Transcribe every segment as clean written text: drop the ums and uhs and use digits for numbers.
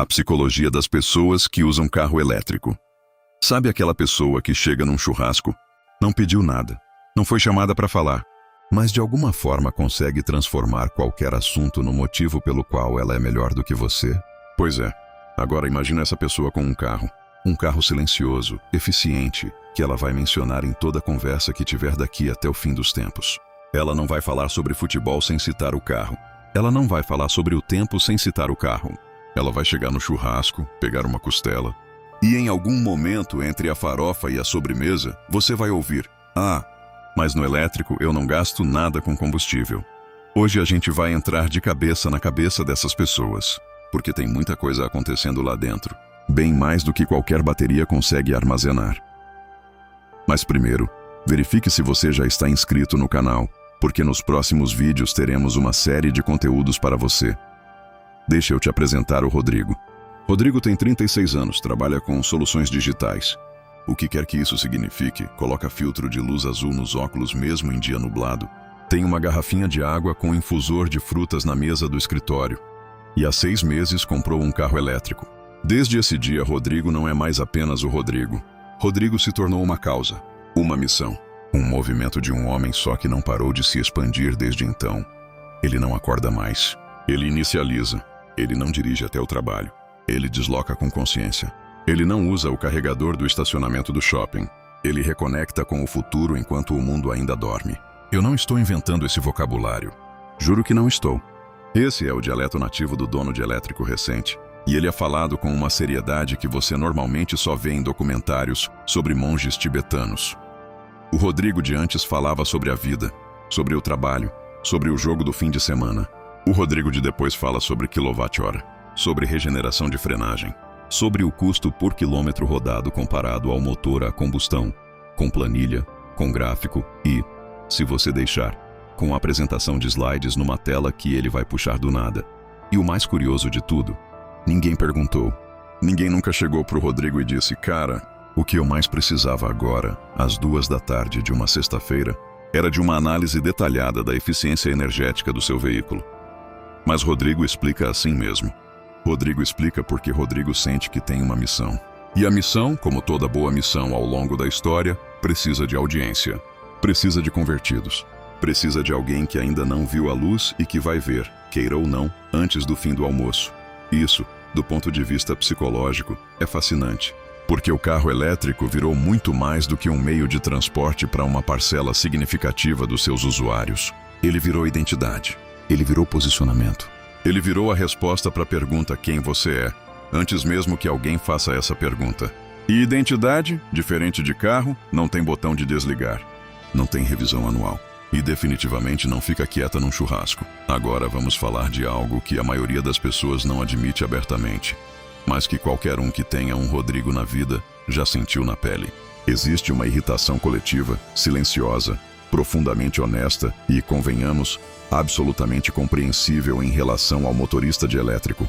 A psicologia das pessoas que usam carro elétrico. Sabe aquela pessoa que chega num churrasco, não pediu nada, não foi chamada para falar, mas de alguma forma consegue transformar qualquer assunto no motivo pelo qual ela é melhor do que você? Pois é. Agora imagina essa pessoa com um carro silencioso, eficiente, que ela vai mencionar em toda conversa que tiver daqui até o fim dos tempos. Ela não vai falar sobre futebol sem citar o carro. Ela não vai falar sobre o tempo sem citar o carro. Ela vai chegar no churrasco, pegar uma costela, e em algum momento entre a farofa e a sobremesa, você vai ouvir: "Ah, mas no elétrico eu não gasto nada com combustível." Hoje a gente vai entrar de cabeça na cabeça dessas pessoas, porque tem muita coisa acontecendo lá dentro, bem mais do que qualquer bateria consegue armazenar. Mas primeiro, verifique se você já está inscrito no canal, porque nos próximos vídeos teremos uma série de conteúdos para você. Deixa eu te apresentar o Rodrigo. Rodrigo tem 36 anos, trabalha com soluções digitais. O que quer que isso signifique, coloca filtro de luz azul nos óculos mesmo em dia nublado. Tem uma garrafinha de água com infusor de frutas na mesa do escritório. E há 6 meses comprou um carro elétrico. Desde esse dia, Rodrigo não é mais apenas o Rodrigo. Rodrigo se tornou uma causa, uma missão, um movimento de um homem só que não parou de se expandir desde então. Ele não acorda mais. Ele inicializa. Ele não dirige até o trabalho. Ele desloca com consciência. Ele não usa o carregador do estacionamento do shopping. Ele reconecta com o futuro enquanto o mundo ainda dorme. Eu não estou inventando esse vocabulário. Juro que não estou. Esse é o dialeto nativo do dono de elétrico recente. E ele é falado com uma seriedade que você normalmente só vê em documentários sobre monges tibetanos. O Rodrigo de antes falava sobre a vida, sobre o trabalho, sobre o jogo do fim de semana. O Rodrigo de depois fala sobre quilowatt-hora, sobre regeneração de frenagem, sobre o custo por quilômetro rodado comparado ao motor a combustão, com planilha, com gráfico e, se você deixar, com a apresentação de slides numa tela que ele vai puxar do nada. E o mais curioso de tudo, ninguém perguntou. Ninguém nunca chegou pro Rodrigo e disse: "Cara, o que eu mais precisava agora, às 2 da tarde de uma sexta-feira, era de uma análise detalhada da eficiência energética do seu veículo." Mas Rodrigo explica assim mesmo. Rodrigo explica porque Rodrigo sente que tem uma missão. E a missão, como toda boa missão ao longo da história, precisa de audiência. Precisa de convertidos. Precisa de alguém que ainda não viu a luz e que vai ver, queira ou não, antes do fim do almoço. Isso, do ponto de vista psicológico, é fascinante. Porque o carro elétrico virou muito mais do que um meio de transporte para uma parcela significativa dos seus usuários. Ele virou identidade. Ele virou posicionamento. Ele virou a resposta para a pergunta quem você é, antes mesmo que alguém faça essa pergunta. E identidade, diferente de carro, não tem botão de desligar. Não tem revisão anual. E definitivamente não fica quieta num churrasco. Agora vamos falar de algo que a maioria das pessoas não admite abertamente, mas que qualquer um que tenha um Rodrigo na vida já sentiu na pele. Existe uma irritação coletiva, silenciosa, profundamente honesta e, convenhamos, absolutamente compreensível em relação ao motorista de elétrico,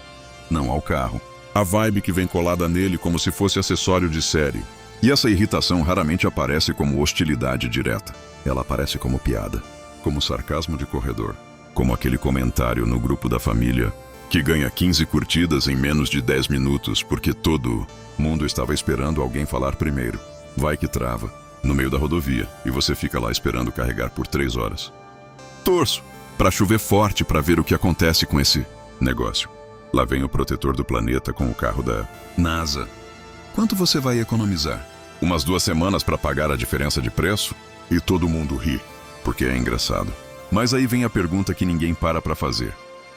não ao carro. A vibe que vem colada nele como se fosse acessório de série. E essa irritação raramente aparece como hostilidade direta. Ela aparece como piada, como sarcasmo de corredor, como aquele comentário no grupo da família que ganha 15 curtidas em menos de 10 minutos porque todo mundo estava esperando alguém falar primeiro. Vai que trava, no meio da rodovia, e você fica lá esperando carregar por 3 horas. Torço para chover forte para ver o que acontece com esse negócio. Lá vem o protetor do planeta com o carro da NASA. Quanto você vai economizar? Umas 2 semanas para pagar a diferença de preço? E todo mundo ri, porque é engraçado. Mas aí vem a pergunta que ninguém para fazer.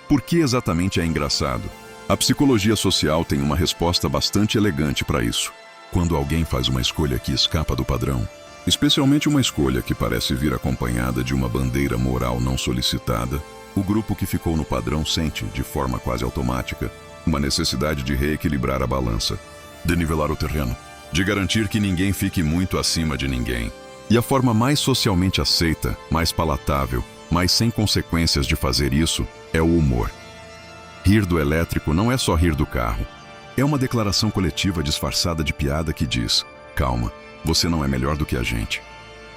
Por que exatamente é engraçado? A psicologia social tem uma resposta bastante elegante para isso. Quando alguém faz uma escolha que escapa do padrão, especialmente uma escolha que parece vir acompanhada de uma bandeira moral não solicitada, o grupo que ficou no padrão sente, de forma quase automática, uma necessidade de reequilibrar a balança, de nivelar o terreno, de garantir que ninguém fique muito acima de ninguém. E a forma mais socialmente aceita, mais palatável, mais sem consequências de fazer isso é o humor. Rir do elétrico não é só rir do carro. É uma declaração coletiva disfarçada de piada que diz: "Calma, você não é melhor do que a gente.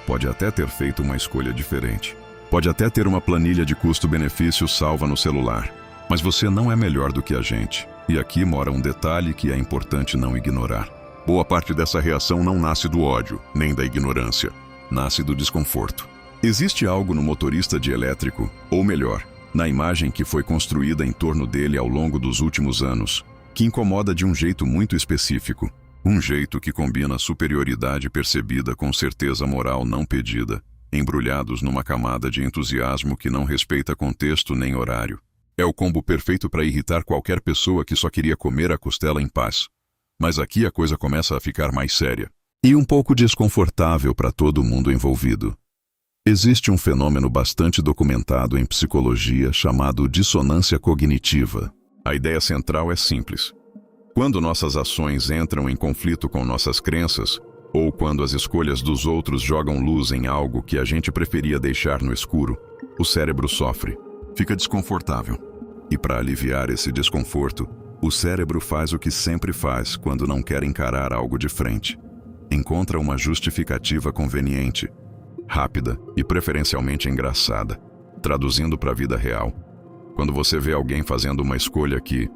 Pode até ter feito uma escolha diferente. Pode até ter uma planilha de custo-benefício salva no celular. Mas você não é melhor do que a gente. E aqui mora um detalhe que é importante não ignorar. Boa parte dessa reação não nasce do ódio, nem da ignorância. Nasce do desconforto. Existe algo no motorista de elétrico, ou melhor, na imagem que foi construída em torno dele ao longo dos últimos anos, que incomoda de um jeito muito específico. Um jeito que combina superioridade percebida com certeza moral não pedida, embrulhados numa camada de entusiasmo que não respeita contexto nem horário. É o combo perfeito para irritar qualquer pessoa que só queria comer a costela em paz. Mas aqui a coisa começa a ficar mais séria. E um pouco desconfortável para todo mundo envolvido. Existe um fenômeno bastante documentado em psicologia chamado dissonância cognitiva. A ideia central é simples. Quando nossas ações entram em conflito com nossas crenças, ou quando as escolhas dos outros jogam luz em algo que a gente preferia deixar no escuro, o cérebro sofre, fica desconfortável. E para aliviar esse desconforto, o cérebro faz o que sempre faz quando não quer encarar algo de frente. Encontra uma justificativa conveniente, rápida e preferencialmente engraçada. Traduzindo para a vida real, quando você vê alguém fazendo uma escolha que,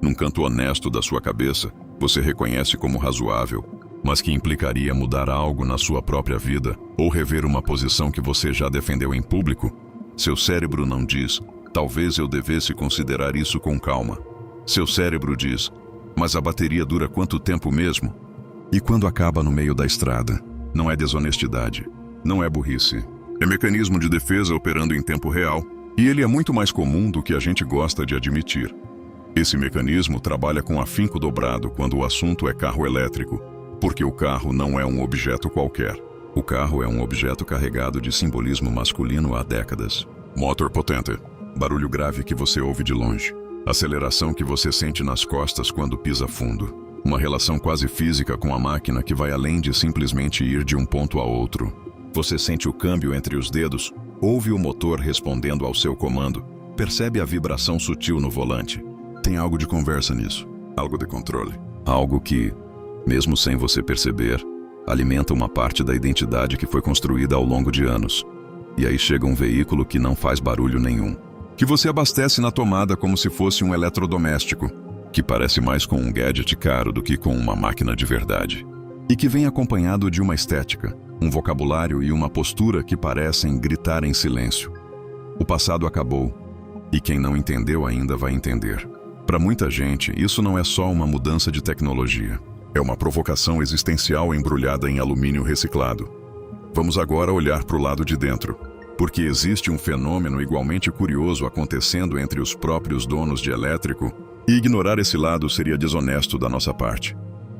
num canto honesto da sua cabeça, você reconhece como razoável, mas que implicaria mudar algo na sua própria vida ou rever uma posição que você já defendeu em público, seu cérebro não diz, talvez eu devesse considerar isso com calma. Seu cérebro diz, mas a bateria dura quanto tempo mesmo? E quando acaba no meio da estrada, não é desonestidade, não é burrice. É mecanismo de defesa operando em tempo real, e ele é muito mais comum do que a gente gosta de admitir. Esse mecanismo trabalha com afinco dobrado quando o assunto é carro elétrico, porque o carro não é um objeto qualquer. O carro é um objeto carregado de simbolismo masculino há décadas. Motor potente, barulho grave que você ouve de longe, aceleração que você sente nas costas quando pisa fundo. Uma relação quase física com a máquina que vai além de simplesmente ir de um ponto a outro. Você sente o câmbio entre os dedos, ouve o motor respondendo ao seu comando, percebe a vibração sutil no volante. Tem algo de conversa nisso, algo de controle. Algo que, mesmo sem você perceber, alimenta uma parte da identidade que foi construída ao longo de anos. E aí chega um veículo que não faz barulho nenhum, que você abastece na tomada como se fosse um eletrodoméstico, que parece mais com um gadget caro do que com uma máquina de verdade. E que vem acompanhado de uma estética, um vocabulário e uma postura que parecem gritar em silêncio. O passado acabou, e quem não entendeu ainda vai entender. Para muita gente, isso não é só uma mudança de tecnologia. É uma provocação existencial embrulhada em alumínio reciclado. Vamos agora olhar para o lado de dentro, porque existe um fenômeno igualmente curioso acontecendo entre os próprios donos de elétrico, e ignorar esse lado seria desonesto da nossa parte.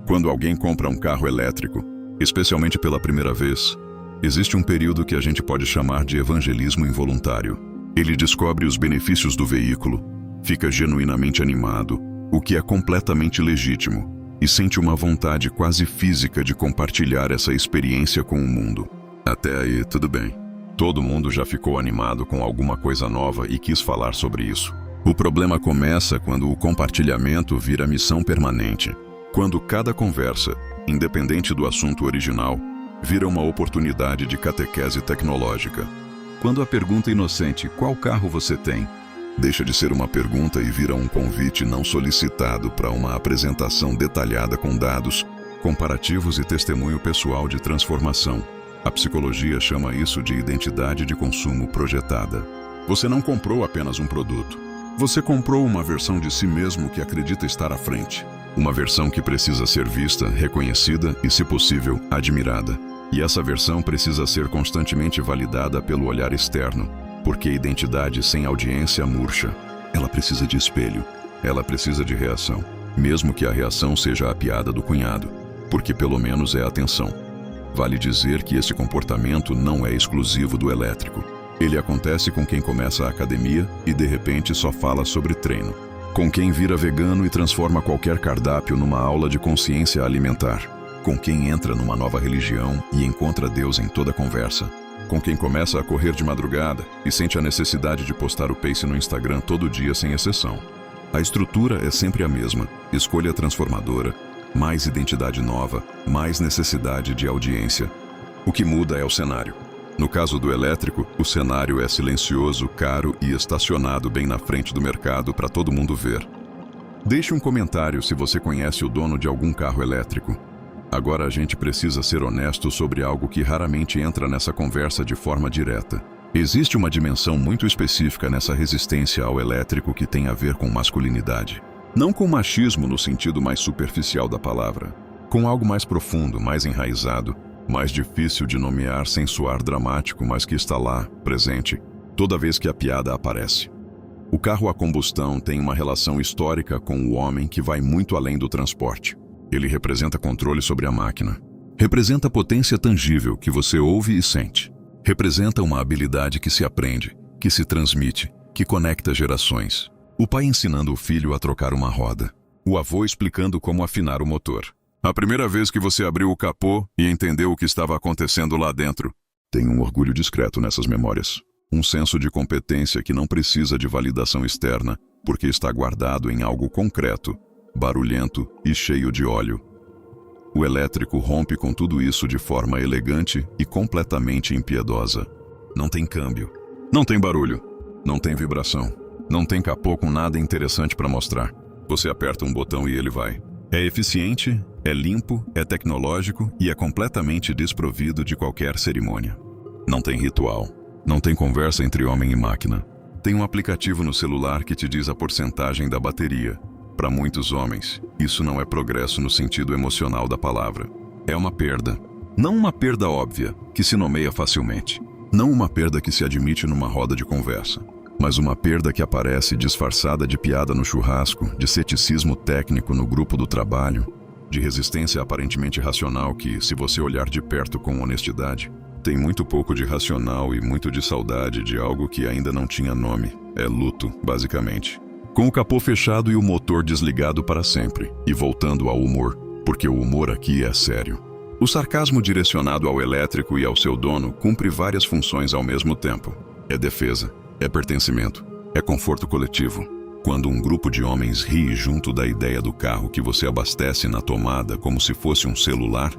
Quando alguém compra um carro elétrico, especialmente pela primeira vez, existe um período que a gente pode chamar de evangelismo involuntário. Ele descobre os benefícios do veículo, fica genuinamente animado, o que é completamente legítimo, e sente uma vontade quase física de compartilhar essa experiência com o mundo. Até aí, tudo bem. Todo mundo já ficou animado com alguma coisa nova e quis falar sobre isso. O problema começa quando o compartilhamento vira missão permanente. Quando cada conversa, independente do assunto original, vira uma oportunidade de catequese tecnológica. Quando a pergunta inocente, qual carro você tem, deixa de ser uma pergunta e vira um convite não solicitado para uma apresentação detalhada com dados, comparativos e testemunho pessoal de transformação. A psicologia chama isso de identidade de consumo projetada. Você não comprou apenas um produto. Você comprou uma versão de si mesmo que acredita estar à frente. Uma versão que precisa ser vista, reconhecida e, se possível, admirada. E essa versão precisa ser constantemente validada pelo olhar externo, porque a identidade sem audiência murcha. Ela precisa de espelho. Ela precisa de reação. Mesmo que a reação seja a piada do cunhado, porque pelo menos é atenção. Vale dizer que esse comportamento não é exclusivo do elétrico. Ele acontece com quem começa a academia e de repente só fala sobre treino. Com quem vira vegano e transforma qualquer cardápio numa aula de consciência alimentar. Com quem entra numa nova religião e encontra Deus em toda conversa. Com quem começa a correr de madrugada e sente a necessidade de postar o pace no Instagram todo dia sem exceção. A estrutura é sempre a mesma, escolha transformadora, mais identidade nova, mais necessidade de audiência. O que muda é o cenário. No caso do elétrico, o cenário é silencioso, caro e estacionado bem na frente do mercado para todo mundo ver. Deixe um comentário se você conhece o dono de algum carro elétrico. Agora a gente precisa ser honesto sobre algo que raramente entra nessa conversa de forma direta. Existe uma dimensão muito específica nessa resistência ao elétrico que tem a ver com masculinidade. Não com machismo no sentido mais superficial da palavra, com algo mais profundo, mais enraizado, mais difícil de nomear sem soar dramático, mas que está lá, presente, toda vez que a piada aparece. O carro a combustão tem uma relação histórica com o homem que vai muito além do transporte. Ele representa controle sobre a máquina. Representa potência tangível que você ouve e sente. Representa uma habilidade que se aprende, que se transmite, que conecta gerações. O pai ensinando o filho a trocar uma roda. O avô explicando como afinar o motor. A primeira vez que você abriu o capô e entendeu o que estava acontecendo lá dentro. Tem um orgulho discreto nessas memórias. Um senso de competência que não precisa de validação externa, porque está guardado em algo concreto, barulhento e cheio de óleo. O elétrico rompe com tudo isso de forma elegante e completamente impiedosa. Não tem câmbio, não tem barulho, não tem vibração, não tem capô com nada interessante para mostrar. Você aperta um botão e ele vai. É eficiente, é limpo, é tecnológico e é completamente desprovido de qualquer cerimônia. Não tem ritual. Não tem conversa entre homem e máquina. Tem um aplicativo no celular que te diz a porcentagem da bateria. Para muitos homens, isso não é progresso no sentido emocional da palavra. É uma perda. Não uma perda óbvia, que se nomeia facilmente. Não uma perda que se admite numa roda de conversa. Mas uma perda que aparece disfarçada de piada no churrasco, de ceticismo técnico no grupo do trabalho, de resistência aparentemente racional que, se você olhar de perto com honestidade, tem muito pouco de racional e muito de saudade de algo que ainda não tinha nome. É luto, basicamente. Com o capô fechado e o motor desligado para sempre. E voltando ao humor, porque o humor aqui é sério. O sarcasmo direcionado ao elétrico e ao seu dono cumpre várias funções ao mesmo tempo. É defesa, é pertencimento, é conforto coletivo. Quando um grupo de homens ri junto da ideia do carro que você abastece na tomada como se fosse um celular,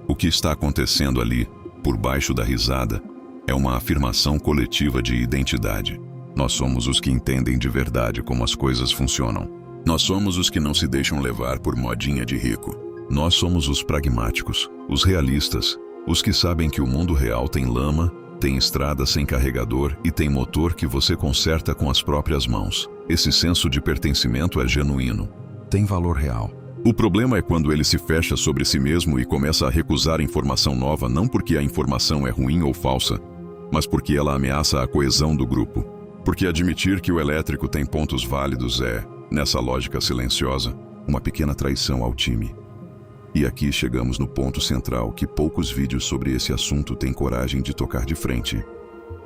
o que está acontecendo ali, por baixo da risada, é uma afirmação coletiva de identidade. Nós somos os que entendem de verdade como as coisas funcionam. Nós somos os que não se deixam levar por modinha de rico. Nós somos os pragmáticos, os realistas, os que sabem que o mundo real tem lama, tem estrada sem carregador e tem motor que você conserta com as próprias mãos. Esse senso de pertencimento é genuíno. Tem valor real. O problema é quando ele se fecha sobre si mesmo e começa a recusar informação nova não porque a informação é ruim ou falsa, mas porque ela ameaça a coesão do grupo. Porque admitir que o elétrico tem pontos válidos é, nessa lógica silenciosa, uma pequena traição ao time. E aqui chegamos no ponto central que poucos vídeos sobre esse assunto têm coragem de tocar de frente.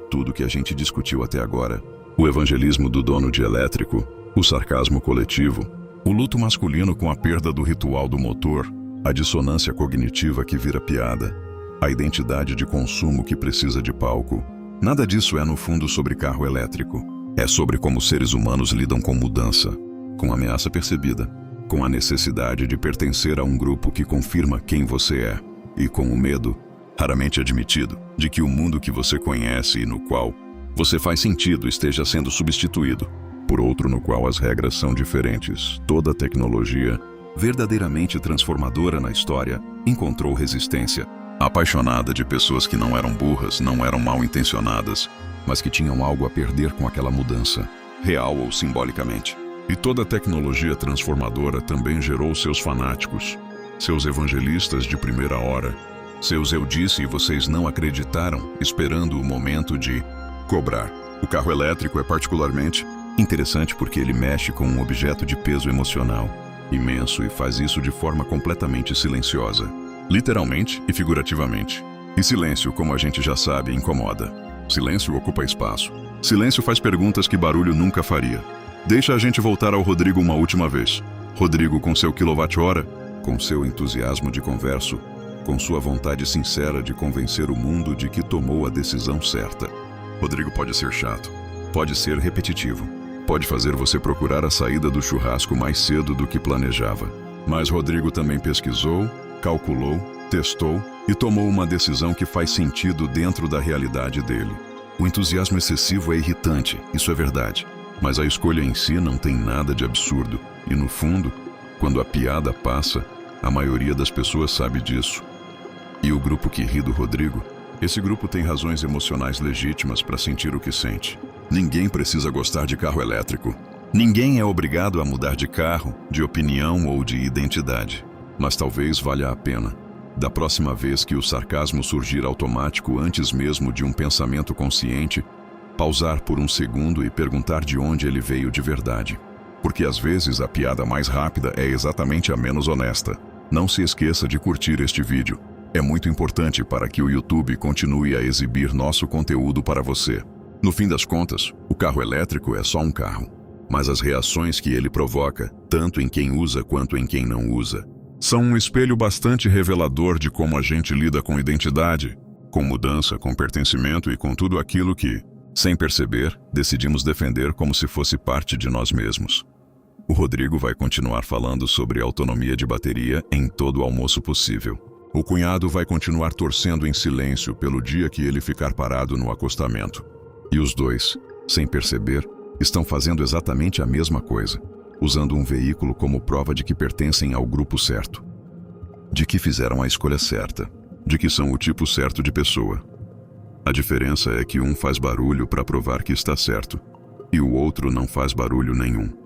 Tudo que a gente discutiu até agora, o evangelismo do dono de elétrico, o sarcasmo coletivo, o luto masculino com a perda do ritual do motor, a dissonância cognitiva que vira piada, a identidade de consumo que precisa de palco. Nada disso é no fundo sobre carro elétrico. É sobre como seres humanos lidam com mudança, com ameaça percebida, com a necessidade de pertencer a um grupo que confirma quem você é, e com o medo, raramente admitido, de que o mundo que você conhece e no qual você faz sentido esteja sendo substituído por outro no qual as regras são diferentes. Toda tecnologia, verdadeiramente transformadora na história, encontrou resistência. Apaixonada de pessoas que não eram burras, não eram mal intencionadas, mas que tinham algo a perder com aquela mudança, real ou simbolicamente. E toda tecnologia transformadora também gerou seus fanáticos, seus evangelistas de primeira hora, seus eu disse e vocês não acreditaram, esperando o momento de cobrar. O carro elétrico é particularmente interessante porque ele mexe com um objeto de peso emocional imenso e faz isso de forma completamente silenciosa, literalmente e figurativamente. E silêncio, como a gente já sabe, incomoda. Silêncio ocupa espaço. Silêncio faz perguntas que barulho nunca faria. Deixa a gente voltar ao Rodrigo uma última vez. Rodrigo com seu quilowatt-hora, com seu entusiasmo de converso, com sua vontade sincera de convencer o mundo de que tomou a decisão certa. Rodrigo pode ser chato, pode ser repetitivo, pode fazer você procurar a saída do churrasco mais cedo do que planejava. Mas Rodrigo também pesquisou, calculou, testou e tomou uma decisão que faz sentido dentro da realidade dele. O entusiasmo excessivo é irritante, isso é verdade. Mas a escolha em si não tem nada de absurdo. E no fundo, quando a piada passa, a maioria das pessoas sabe disso. E o grupo que ri do Rodrigo? Esse grupo tem razões emocionais legítimas para sentir o que sente. Ninguém precisa gostar de carro elétrico. Ninguém é obrigado a mudar de carro, de opinião ou de identidade. Mas talvez valha a pena. Da próxima vez que o sarcasmo surgir automático antes mesmo de um pensamento consciente, pausar por um segundo e perguntar de onde ele veio de verdade. Porque às vezes a piada mais rápida é exatamente a menos honesta. Não se esqueça de curtir este vídeo. É muito importante para que o YouTube continue a exibir nosso conteúdo para você. No fim das contas, o carro elétrico é só um carro. Mas as reações que ele provoca, tanto em quem usa quanto em quem não usa, são um espelho bastante revelador de como a gente lida com identidade, com mudança, com pertencimento e com tudo aquilo que, sem perceber, decidimos defender como se fosse parte de nós mesmos. O Rodrigo vai continuar falando sobre autonomia de bateria em todo o almoço possível. O cunhado vai continuar torcendo em silêncio pelo dia que ele ficar parado no acostamento. E os dois, sem perceber, estão fazendo exatamente a mesma coisa, usando um veículo como prova de que pertencem ao grupo certo, de que fizeram a escolha certa, de que são o tipo certo de pessoa. A diferença é que um faz barulho para provar que está certo, e o outro não faz barulho nenhum.